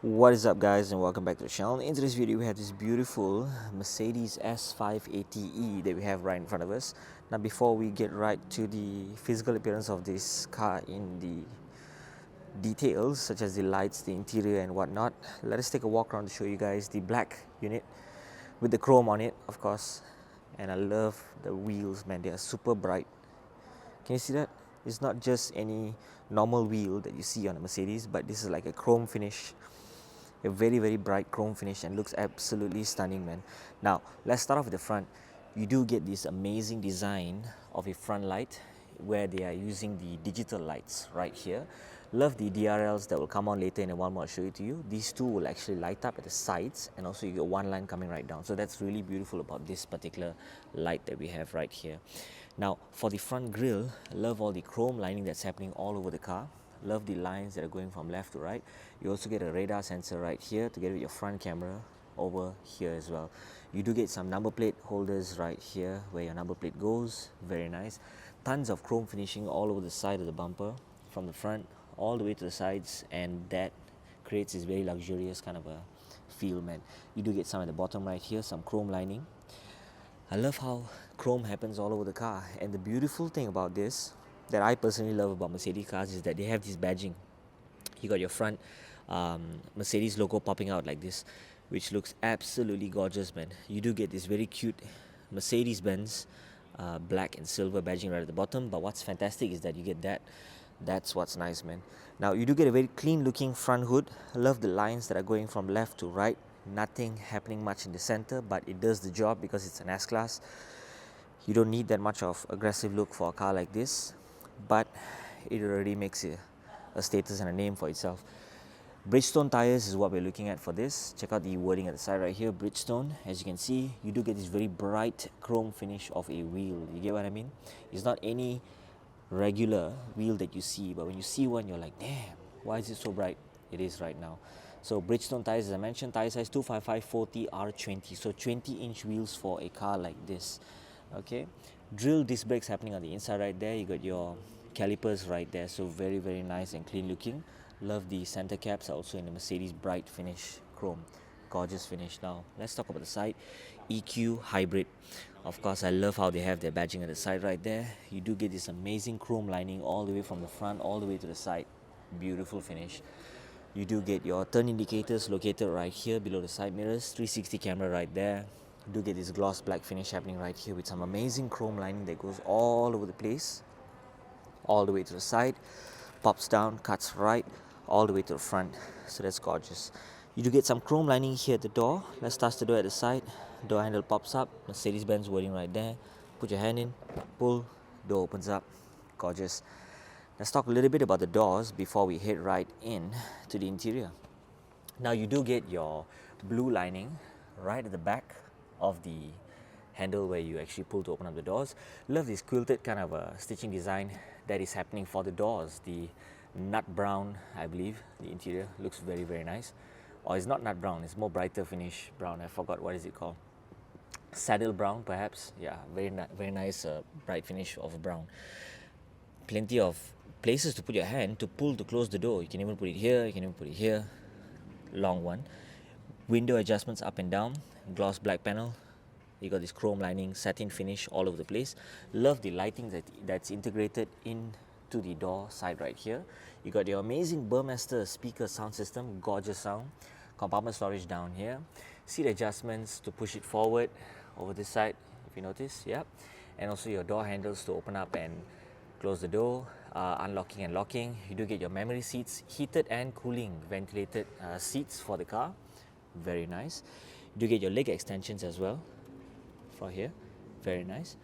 What is up, guys, and welcome back to the channel. In today's video we have this beautiful Mercedes S580e that we have right in front of us. Now before we get right to the physical appearance of this car in the details such as the lights, the interior and whatnot, let us take a walk around to show you guys the black unit with the chrome on it, of course. And I love the wheels, man. They are super bright. Can you see that? It's not just any normal wheel that you see on a Mercedes, but this is like a chrome finish, a very bright chrome finish, and looks absolutely stunning, man. Now let's start off with the front. You do get this amazing design of a front light where they are using the digital lights right here. Love the DRLs that will come on later in a while more. I'll show it to you. These two will actually light up at the sides, and also you get one line coming right down. So that's really beautiful about this particular light that we have right here. Now for the front grille, I love all the chrome lining that's happening all over the car. Love the lines that are going from left to right. You also get a radar sensor right here together with your front camera over here as well. You do get some number plate holders right here where your number plate goes. Very nice. Tons of chrome finishing all over the side of the bumper, from the front all the way to the sides, and that creates this very luxurious kind of a feel, man. You do get some at the bottom right here, some chrome lining. I love how chrome happens all over the car, and the beautiful thing about this that I personally love about Mercedes cars is that they have this badging. You got your front Mercedes logo popping out like this, which looks absolutely gorgeous, man. You do get this very cute Mercedes BENZ black and silver badging right at the bottom, but what's fantastic is that you get that. That's what's nice, man. Now you do get a very clean looking front hood. I love the lines that are going from left to right. Nothing happening much in the center, but it does the job because it's an S-Class. You don't need that much of aggressive look for a car like this, but it already makes a status and a name for itself. Bridgestone tires is what we're looking at for this. Check out the wording at the side right here, Bridgestone. As you can see, you do get this very bright chrome finish of a wheel. You get what I mean? It's not any regular wheel that you see, but when you see one, you're like, damn, why is it so bright? It is right now. So Bridgestone tires, as I mentioned, tire size 255/40 R20, so 20-inch wheels for a car like this. Okay, drill disc brakes happening on the inside right there. You got your calipers right there, so very nice and clean looking. Love the center caps, also in the Mercedes bright finish chrome. Gorgeous finish. Now let's talk about the side. EQ hybrid. Of course, I love how they have their badging at the side right there. You do get this amazing chrome lining all the way from the front all the way to the side. Beautiful finish. You do get your turn indicators located right here below the side mirrors. 360 camera right there. You do get this gloss black finish happening right here with some amazing chrome lining that goes all over the place, all the way to the side, pops down, cuts right, all the way to the front. So that's gorgeous. You do get some chrome lining here at the door. Let's touch the door at the side. Door handle pops up, Mercedes-Benz wording right there. Put your hand in, pull, door opens up. Gorgeous. Let's talk a little bit about the doors before we head right in to the interior. Now you do get your blue lining right at the back of the handle where you actually pull to open up the doors. Love this quilted kind of a stitching design that is happening for the doors. The nut brown, I believe, the interior looks very nice. Or it's not nut brown, it's more brighter finish brown. I forgot what is it called. Saddle brown, perhaps. Yeah, very nice bright finish of brown. Plenty of places to put your hand to pull to close the door. You can even put it here, you can even put it here. Long one. Window adjustments up and down. Gloss black panel. You got this chrome lining, satin finish all over the place. Love the lighting that's integrated into the door side right here. You got your amazing Burmester speaker sound system, gorgeous sound. Compartment storage down here. Seat adjustments to push it forward over this side, if you notice, yeah. And also your door handles to open up and close the door, unlocking and locking. You do get your memory seats, heated and cooling ventilated seats for the car. Very nice. You do get your leg extensions as well for here. Very nice.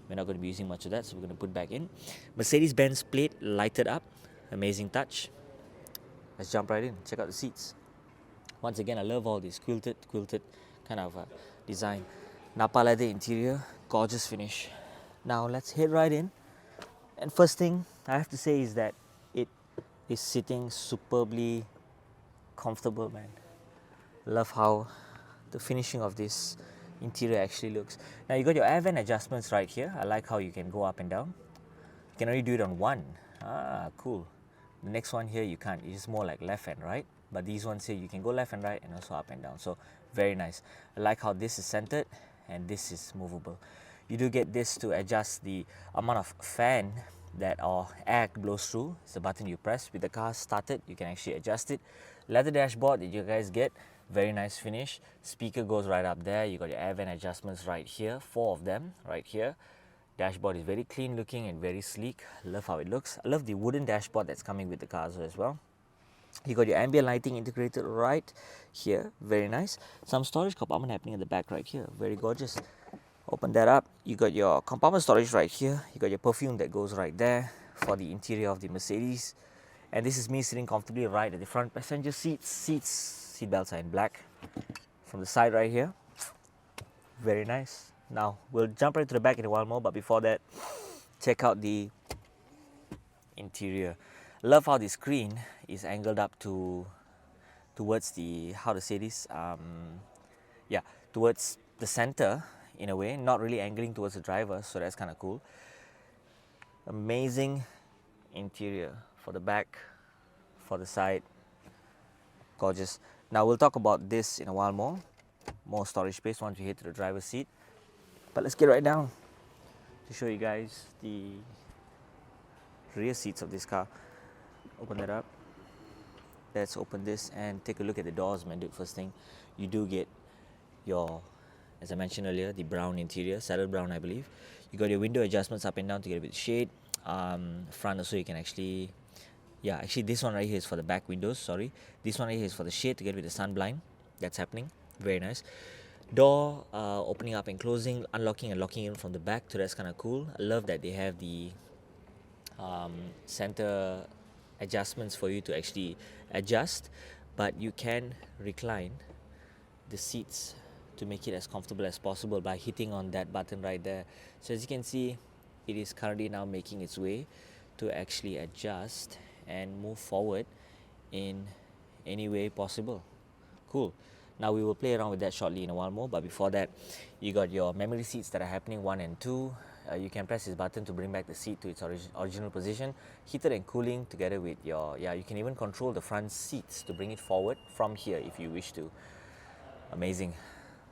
We're not going to be using much of that, so we're going to put back in. Mercedes-Benz plate lighted up. Amazing touch. Let's jump right in. Check out the seats. Once again, I love all this quilted kind of design. Nappa leather interior, gorgeous finish. Now let's head right in. And first thing I have to say is that it is sitting superbly comfortable, man. Love how the finishing of this interior actually looks. Now you got your air vent adjustments right here. I like how you can go up and down. You can only do it on one. Ah, cool. The next one here you can't. It's more like left hand, right? but these ones here you can go left and right and also up and down, so very nice. I like how this is centered and this is movable. You do get this to adjust the amount of fan that or air blows through. It's a button you press. With the car started, you can actually adjust it. Leather dashboard that you guys get, very nice finish. Speaker goes right up there. You got your air vent adjustments right here, 4 of them right here. Dashboard is very clean looking and very sleek. Love how it looks. I love the wooden dashboard that's coming with the car as well. You got your ambient lighting integrated right here, very nice. Some storage compartment happening at the back right here, very gorgeous. Open that up, you got your compartment storage right here. You got your perfume that goes right there for the interior of the Mercedes. And this is me sitting comfortably right at the front passenger seat belts are in black. From the side right here, very nice. Now we'll jump right to the back in a while more, but before that, check out the interior. Love how the screen is angled up towards the, how to say this, towards the center in a way, not really angling towards the driver, so that's kind of cool. Amazing interior for the back, for the side, gorgeous. Now we'll talk about this in a while more storage space once we hit to the driver's seat, but let's get right down to show you guys the rear seats of this car. Open that up. Let's open this and take a look at the doors, man. Dude, first thing, you do get your, as I mentioned earlier, the brown interior, saddle brown, I believe. You got your window adjustments up and down to get a bit shade. Front also you can actually, actually this one right here is for the back windows, sorry. This one right here is for the shade to get with the sun blind. That's happening, very nice. Door opening up and closing, unlocking and locking in from the back, so that's kind of cool. I love that they have the center adjustments for you to actually adjust, but you can recline the seats to make it as comfortable as possible by hitting on that button right there. So as you can see, it is currently now making its way to actually adjust and move forward in any way possible. Cool. Now we will play around with that shortly in a while more, but before that, you got your memory seats that are happening 1 and 2. You can press this button to bring back the seat to its original position. Heated and cooling together with your, you can even control the front seats to bring it forward from here if you wish to. Amazing.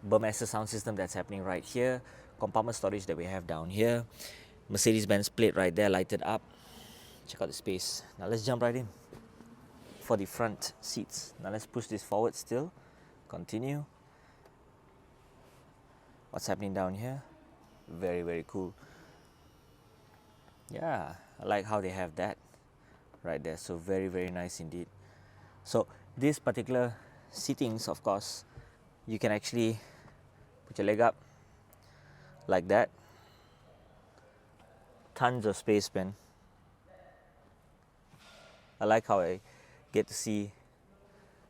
Burmester sound system that's happening right here. Compartment storage that we have down here. Mercedes-Benz plate right there lighted up. Check out the space. Now let's jump right in for the front seats. Now let's push this forward still. Continue. What's happening down here? Very, very cool. Yeah, I like how they have that right there. So very, very nice indeed. So this particular seatings, of course, you can actually put your leg up like that. Tons of space, man. I like how I get to see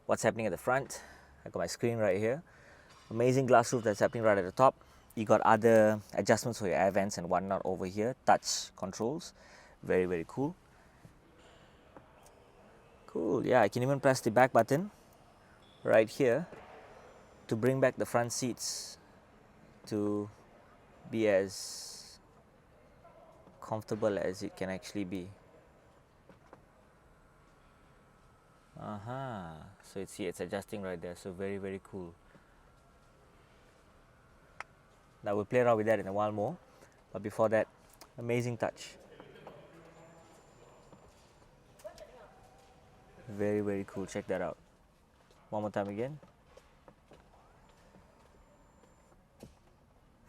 what's happening at the front. I got my screen right here. Amazing glass roof that's happening right at the top. You got other adjustments for your air vents and whatnot over here. Touch controls. Very, very cool. Cool, yeah, I can even press the back button right here to bring back the front seats to be as comfortable as it can actually be. So it's adjusting right there, so very, very cool. Now we'll play around with that in a while more, but before that, amazing touch. Very, very cool. Check that out. One more time again.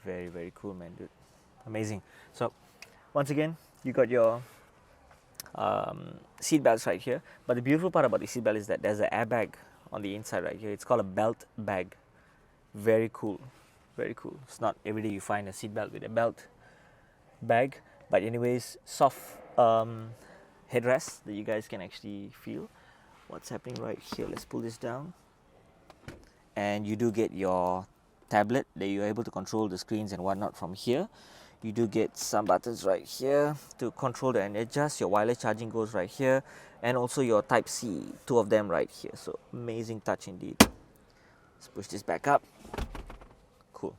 Very, very cool, man, dude. Amazing. So once again, you got your seat belts right here, but the beautiful part about the seat belt is that there's an airbag on the inside right here. It's called a belt bag. Very cool. Very cool. It's not every day you find a seat belt with a belt bag, but anyways, soft headrest that you guys can actually feel what's happening right here. Let's pull this down, and you do get your tablet that you're able to control the screens and whatnot from here. You do get some buttons right here to control and adjust. Your wireless charging goes right here, and also your Type-C, 2 of them right here. So amazing touch indeed. Let's push this back up. Cool.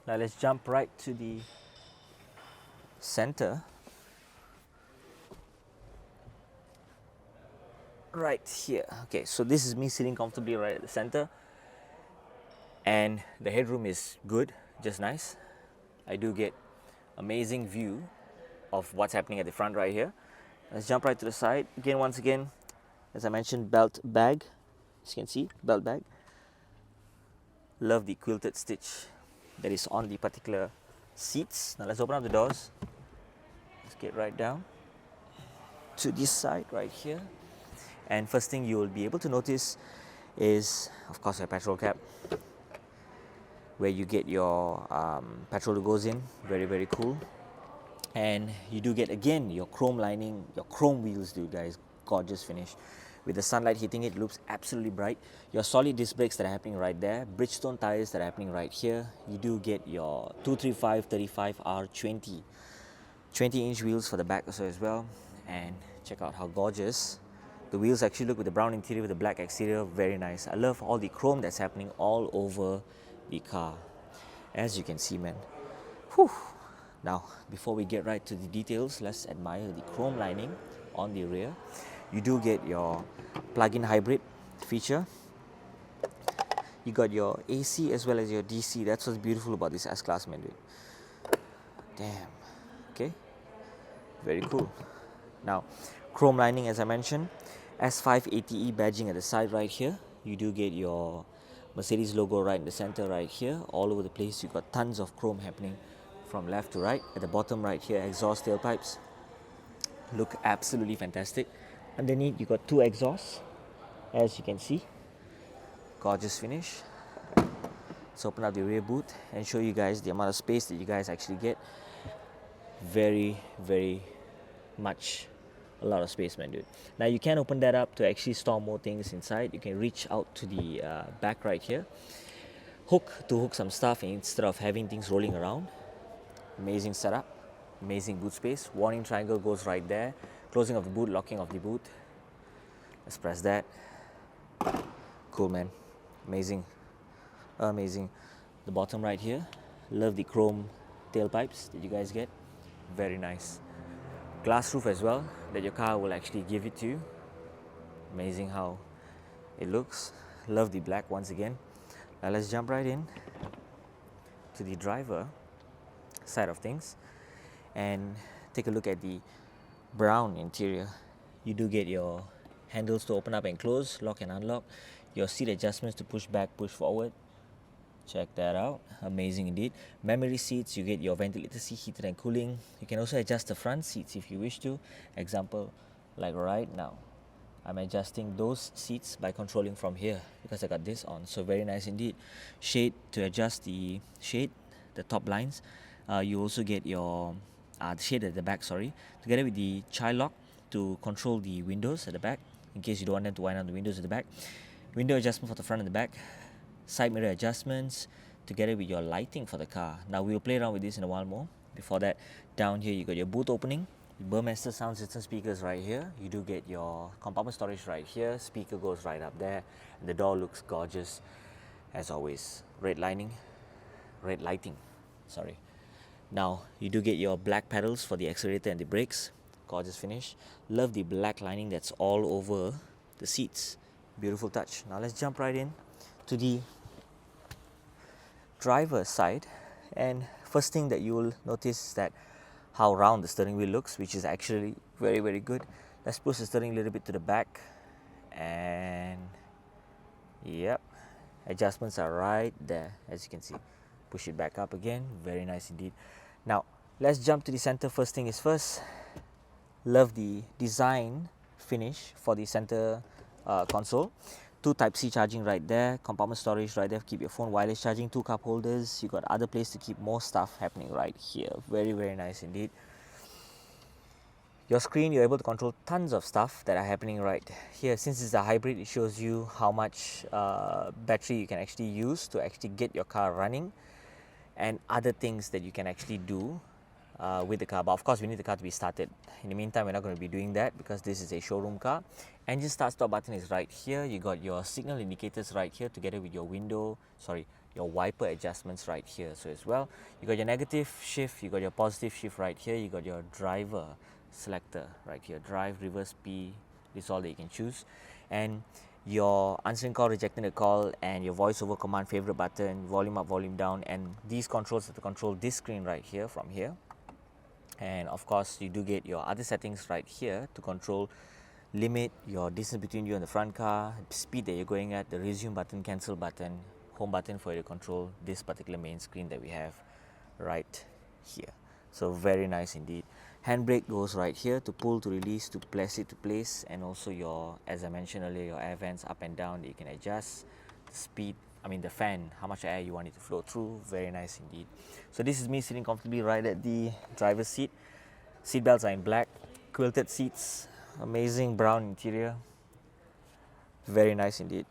Now let's jump right to the center. right here. Okay, so this is me sitting comfortably right at the center, and the headroom is good, just nice. I do get amazing view of what's happening at the front right here. Let's jump right to the side again. Once again, as I mentioned, belt bag, as you can see, belt bag. Love the quilted stitch that is on the particular seats. Now let's open up the doors. Let's get right down to this side right here. And first thing you will be able to notice is, of course, your petrol cap, where you get your petrol that goes in. Very, very cool. And you do get, again, your chrome lining, your chrome wheels, dude, guys. Gorgeous finish. With the sunlight hitting it, it looks absolutely bright. Your solid disc brakes that are happening right there, Bridgestone tires that are happening right here. You do get your 235/35R20 20-inch wheels for the back also as well. And check out how gorgeous the wheels actually look with the brown interior with the black exterior. Very nice. I love all the chrome that's happening all over the car, as you can see, man. Whew. Now, before we get right to the details, let's admire the chrome lining on the rear. You do get your plug-in hybrid feature. You got your AC as well as your DC. That's what's beautiful about this S-Class, man, dude. Damn. Okay. Very cool. Now, chrome lining, as I mentioned, S580e badging at the side right here. You do get your Mercedes logo right in the center right here. All over the place, you got tons of chrome happening from left to right. At the bottom right here, exhaust tailpipes look absolutely fantastic. Underneath, you got two exhausts, as you can see. Gorgeous finish. Let's open up the rear boot and show you guys the amount of space that you guys actually get. Very, very much a lot of space, man, dude. Now you can open that up to actually store more things inside. You can reach out to the back right here, hook some stuff instead of having things rolling around. Amazing setup, amazing boot space. Warning triangle goes right there. Closing of the boot, locking of the boot. Let's press that. Cool, man. Amazing, amazing. The bottom right here, love the chrome tailpipes that you guys get. Very nice. Glass roof as well, that your car will actually give it to you. Amazing how it looks. Love the black once again. Now let's jump right in to the driver side of things and take a look at the brown interior. You do get your handles to open up and close, lock and unlock, your seat adjustments to push back, push forward. Check that out. Amazing indeed. Memory seats, you get your ventilator seat, heated and cooling. You can also adjust the front seats if you wish to. Example, like right now, I'm adjusting those seats by controlling from here because I got this on. So very nice indeed. Shade, to adjust the shade, the top lines. You also get your the shade at the back, sorry, together with the child lock to control the windows at the back in case you don't want them to wind down the windows at the back. Window adjustment for the front and the back. Side mirror adjustments together with your lighting for the car. Now we'll play around with this in a while more. Before that, down here you got your boot opening, Burmester sound system speakers right here. You do get your compartment storage right here. Speaker goes right up there. And the door looks gorgeous as always. Red lighting. Sorry. Now you do get your black pedals for the accelerator and the brakes. Gorgeous finish. Love the black lining that's all over the seats. Beautiful touch. Now let's jump right in to the driver's side, and first thing that you will notice is that how round the steering wheel looks, which is actually very, very good. Let's push the steering a little bit to the back, and yep, adjustments are right there, as you can see. Push it back up again. Very nice indeed. Now let's jump to the center. First thing is first. Love the design finish for the center console. Two Type-C charging right there, compartment storage right there, keep your phone, wireless charging, two cup holders. You got other place to keep more stuff happening right here. Very, very nice indeed. Your screen, you're able to control tons of stuff that are happening right here. Since it's a hybrid, it shows you how much battery you can actually use to actually get your car running, and other things that you can actually do with the car. But of course, we need the car to be started. In the meantime, we're not going to be doing that because this is a showroom car. Engine start stop button is right here. You got your signal indicators right here together with your your wiper adjustments right here. So as well, you got your negative shift, you got your positive shift right here. You got your driver selector right here, drive, reverse, P, This is all that you can choose. And your answering call, rejecting the call, and your voice over command favorite button, volume up, volume down, and these controls to control this screen right here from here. And of course you do get your other settings right here to control limit your distance between you and the front car, speed that you're going at, the resume button, cancel button, home button for you to control this particular main screen that we have right here. So very nice indeed. Handbrake goes right here to pull, to release, to place it to place, and also your, as I mentioned earlier, your air vents up and down that you can adjust the speed, the fan, how much air you want it to flow through. Very nice indeed. So this is me sitting comfortably right at the driver's seat. Seat belts are in black, quilted seats, amazing brown interior. Very nice indeed.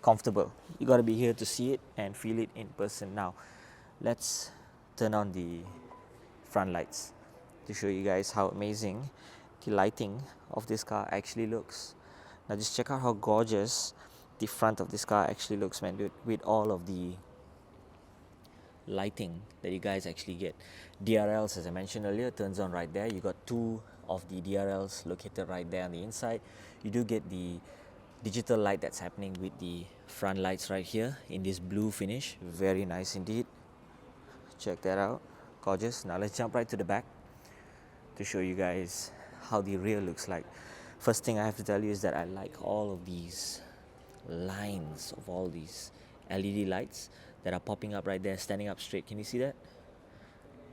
Comfortable. You got to be here to see it and feel it in person. Now let's turn on the front lights to show you guys how amazing the lighting of this car actually looks. Now just check out how gorgeous the front of this car actually looks, man, dude, with all of the lighting that you guys actually get. DRLs, as I mentioned earlier, turns on right there. You got two of the DRLs located right there on the inside. You do get the digital light that's happening with the front lights right here in this blue finish. Very nice indeed. Check that out. Gorgeous. Now let's jump right to the back to show you guys how the rear looks like. First thing I have to tell you is that I like all of these lines of all these LED lights that are popping up right there, standing up straight. Can you see that?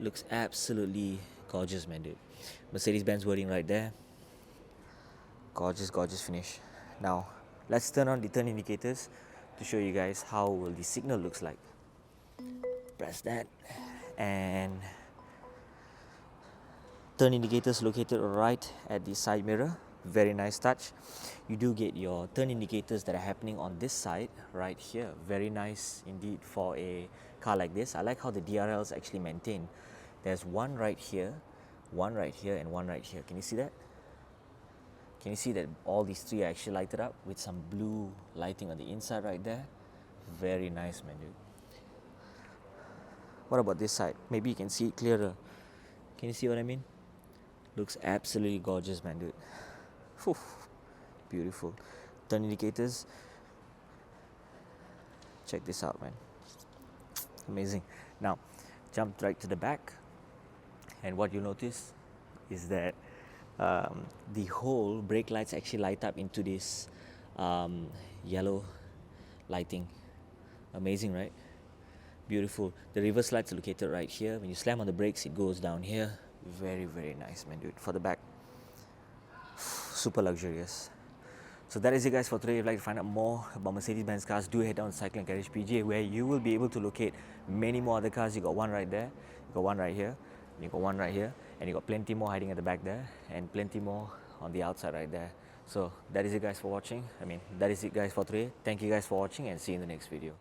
Looks absolutely gorgeous, man, dude. Mercedes-Benz wording right there. Gorgeous, gorgeous finish. Now let's turn on the turn indicators to show you guys how will the signal looks like. Press that, and turn indicators located right at the side mirror. Very nice touch. You do get your turn indicators that are happening on this side right here. Very nice indeed for a car like this. I like how the DRLs actually maintain. There's one right here, one right here, and one right here. Can you see that? Can you see that all these three are actually lighted up with some blue lighting on the inside right there? Very nice, man, dude. What about this side? Maybe you can see it clearer. Can you see what I mean? Looks absolutely gorgeous, man, dude. Whew. Beautiful. Turn indicators. Check this out, man. Amazing. Now jump right to the back, and what you notice is that the whole brake lights actually light up into this yellow lighting. Amazing, right? Beautiful. The reverse lights are located right here. When you slam on the brakes, it goes down here. Very, very nice, man, dude. For the back, super luxurious. So that is it, guys, for today. If you'd like to find out more about Mercedes-Benz cars, do head down to Cycle and Garage PJ, where you will be able to locate many more other cars. You got one right there, you got one right here, you got one right here, and you got plenty more hiding at the back there, and plenty more on the outside right there. So that is it, guys, for watching. That is it, guys, for today. Thank you guys for watching, and see you in the next video.